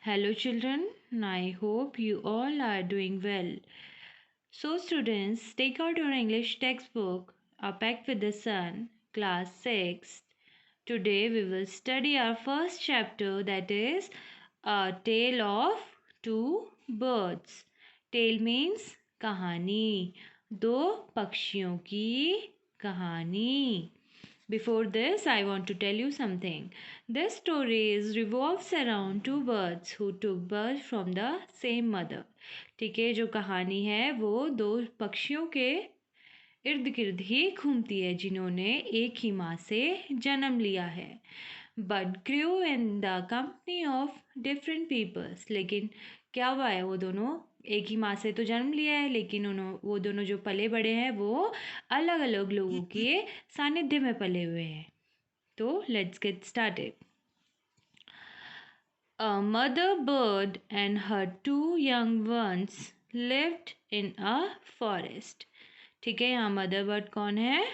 Hello children, I hope you all are doing well. So students, take out your English textbook, A Pact with the Sun, class 6. Today we will study our first chapter, that is A Tale of Two Birds. Tale means कहानी, दो पक्षियों की कहानी. Before this, I want to tell you something. This story revolves around two birds who took birth from the same mother. ठीक है, जो कहानी है वो दो पक्षियों के इर्द गिर्द ही घूमती है जिन्होंने एक ही माँ से जन्म लिया है. But grew in the company of different peoples. लेकिन क्या हुआ है, वो दोनों एक ही माँ से तो जन्म लिया है, लेकिन वो दोनों जो पले बड़े हैं वो अलग अलग लोगों के सानिध्य में पले हुए हैं. तो let's get started. A mother bird and her two young ones lived in a forest. ठीक है, यहाँ मदर बर्ड कौन है?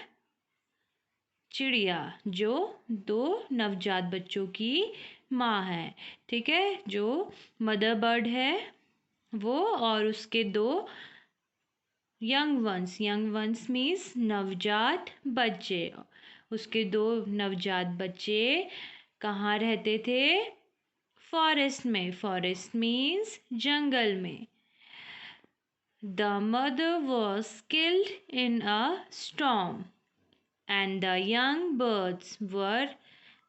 चिड़िया, जो दो नवजात बच्चों की माँ है. ठीक है, जो मदर बर्ड है वो और उसके दो यंग वंस मीन्स नवजात बच्चे. उसके दो नवजात बच्चे कहाँ रहते थे? फॉरेस्ट में. फॉरेस्ट मीन्स जंगल में. The mother was killed in a storm and the young birds were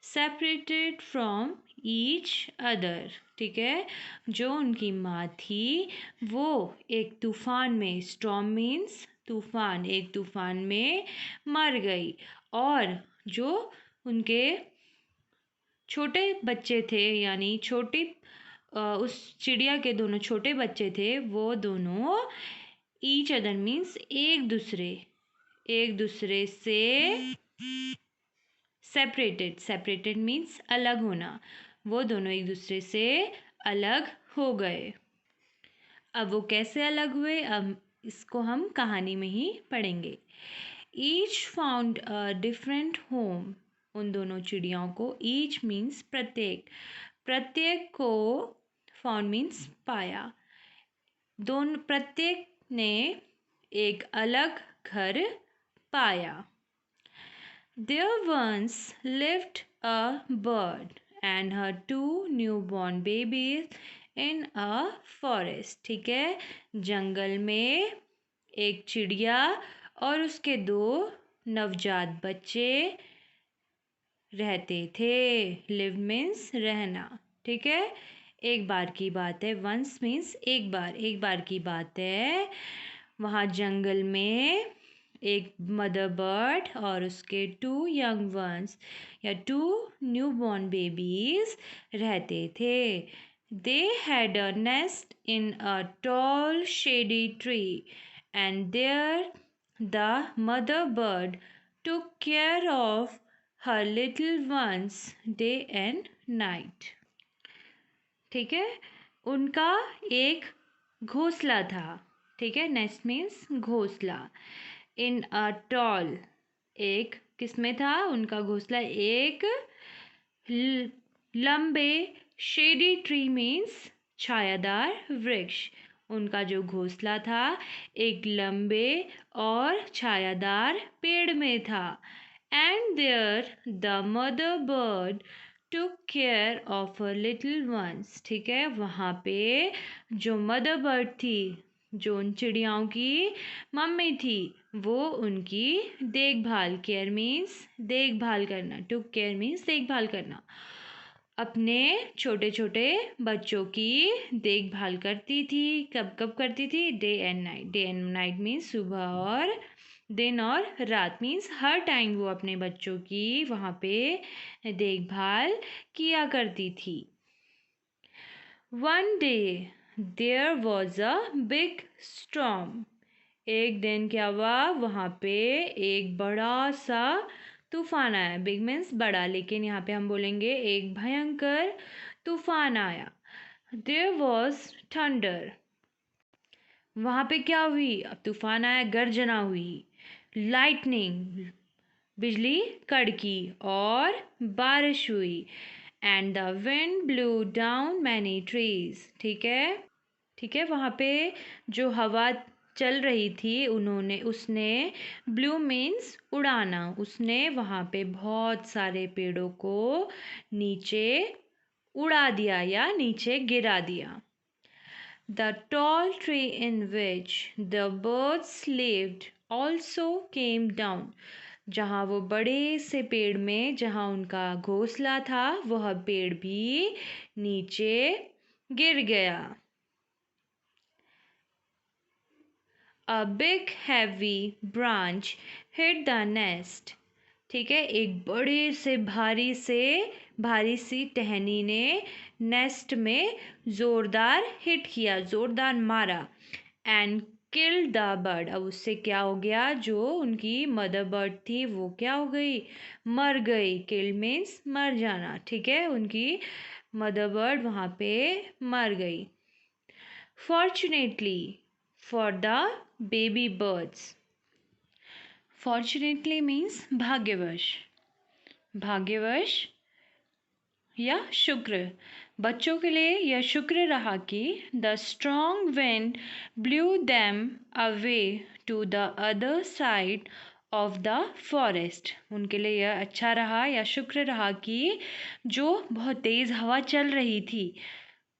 separated from each other. ठीक है, जो उनकी माँ थी वो एक तूफान में, स्टॉर्म मीन्स तूफान, एक तूफान में मर गई. और जो उनके छोटे बच्चे थे, यानी उस चिड़िया के दोनों छोटे बच्चे थे, वो दोनों ईच अदर मीन्स एक दूसरे से सेपरेटेड मीन्स अलग होना. वो दोनों एक दूसरे से अलग हो गए. अब वो कैसे अलग हुए, अब इसको हम कहानी में ही पढ़ेंगे. Each found a different home. उन दोनों चिड़ियाओं को, ईच मीन्स प्रत्येक को, फाउंड मीन्स पाया. प्रत्येक ने एक अलग घर पाया. There once lived a bird and her two newborn babies in a forest. ठीक है, जंगल में एक चिड़िया और उसके दो नवजात बच्चे रहते थे. लिव मीन्स रहना. ठीक है, एक बार की बात है. वंस मीन्स एक बार की बात है. वहाँ जंगल में एक मदर बर्ड और उसके टू यंग वंस या टू न्यू बॉर्न बेबीज रहते थे. They had a nest in a tall shady tree and there the mother bird took care of her little ones day and night. ठीक है, उनका एक घोंसला था. ठीक है, नेस्ट मीन्स घोंसला. इन अ टॉल, एक किसमें था उनका घोंसला? एक लंबे, शेडी ट्री मीन्स छायादार वृक्ष. उनका जो घोंसला था एक लंबे और छायादार पेड़ में था. And there the mother bird took care of a little ones. ठीक है, वहाँ पे जो मदर बर्ड थी, जो उन चिड़ियाओं की मम्मी थी, वो उनकी देखभाल, केयर मीन्स देखभाल करना, टुक केयर मीन्स देखभाल करना, अपने छोटे छोटे बच्चों की देखभाल करती थी. कब कब करती थी? डे एंड नाइट मीन्स सुबह और दिन और रात मीन्स हर टाइम वो अपने बच्चों की वहाँ पे देखभाल किया करती थी. One day there was a big storm. एक दिन क्या हुआ, वहाँ पे एक बड़ा सा तूफान आया. बिग मीन्स बड़ा, लेकिन यहाँ पे हम बोलेंगे एक भयंकर तूफान आया. There was thunder. वहाँ पे क्या हुई? अब तूफान आया, गर्जना हुई. लाइटनिंग, बिजली कड़की और बारिश हुई. And the wind blue down many trees. ठीक है, वहाँ पे जो हवा चल रही थी उसने ब्लू मीन्स उड़ाना, उसने वहाँ पे बहुत सारे पेड़ों को नीचे उड़ा दिया या नीचे गिरा दिया। The tall tree in which the birds lived also came down. जहाँ वो बड़े से पेड़ में जहाँ उनका घोंसला था वह पेड़ भी नीचे गिर गया। A big heavy branch hit the nest. ठीक है, एक बड़े से भारी सी टहनी ने नेस्ट में ज़ोरदार हिट किया, ज़ोरदार मारा। And killed the bird. अब उससे क्या हो गया, जो उनकी मदर बर्ड थी वो क्या हो गई, मर गई। किल मीन्स मर जाना। ठीक है, उनकी मदर बर्ड वहाँ पे मर गई। Fortunately for the baby birds. Fortunately means भाग्यवश या शुक्र। बच्चों के लिए यह शुक्र रहा कि the strong wind blew them away to the other side of the forest. उनके लिए यह अच्छा रहा या शुक्र रहा कि जो बहुत तेज़ हवा चल रही थी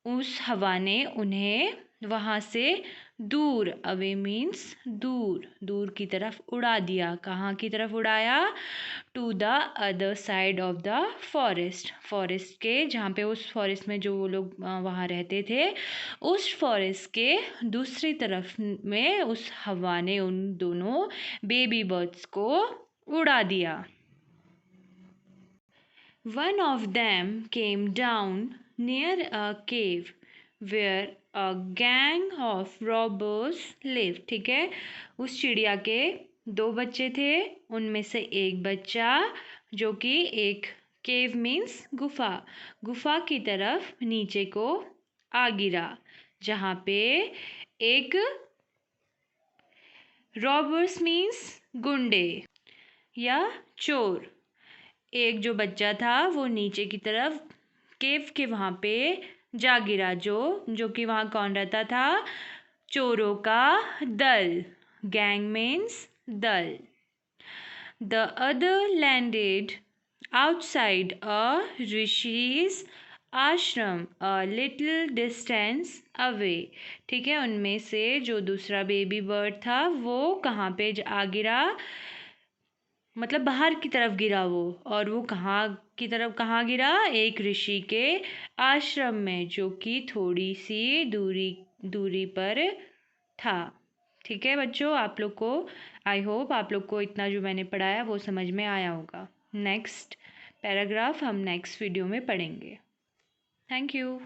उस हवा ने उन्हें वहाँ से दूर, अवे मीन्स दूर की तरफ उड़ा दिया। कहाँ की तरफ उड़ाया, to the other side of the forest के, जहाँ पे उस फॉरेस्ट में जो वो लोग वहाँ रहते थे उस फॉरेस्ट के दूसरी तरफ में उस हवा ने उन दोनों बेबी बर्ड्स को उड़ा दिया। One of them came down near a cave where a gang of robbers lived. ठीक है, उस चिड़िया के 2 बच्चे थे, उनमें से एक बच्चा जो कि एक केव मीन्स गुफा की तरफ नीचे को आ गिरा, जहाँ पे एक रॉबर्स मीन्स गुंडे या चोर, एक जो बच्चा था वो नीचे की तरफ केव के वहाँ पे जा गिरा, जो कि वहाँ कौन रहता था, चोरों का दल। गैंग मीन्स दल। द अदर लैंडेड आउटसाइड अ ऋषिज आश्रम अ लिटिल डिस्टेंस अवे। ठीक है, उनमें से जो दूसरा बेबी बर्ड था वो कहाँ पे आ गिरा, मतलब बाहर की तरफ गिरा वो, और वो कहाँ गिरा, एक ऋषि के आश्रम में जो कि थोड़ी सी दूरी पर था। ठीक है बच्चों, आप लोग को आई होप आप लोग को इतना जो मैंने पढ़ाया वो समझ में आया होगा। नेक्स्ट पैराग्राफ हम नेक्स्ट वीडियो में पढ़ेंगे। Thank you.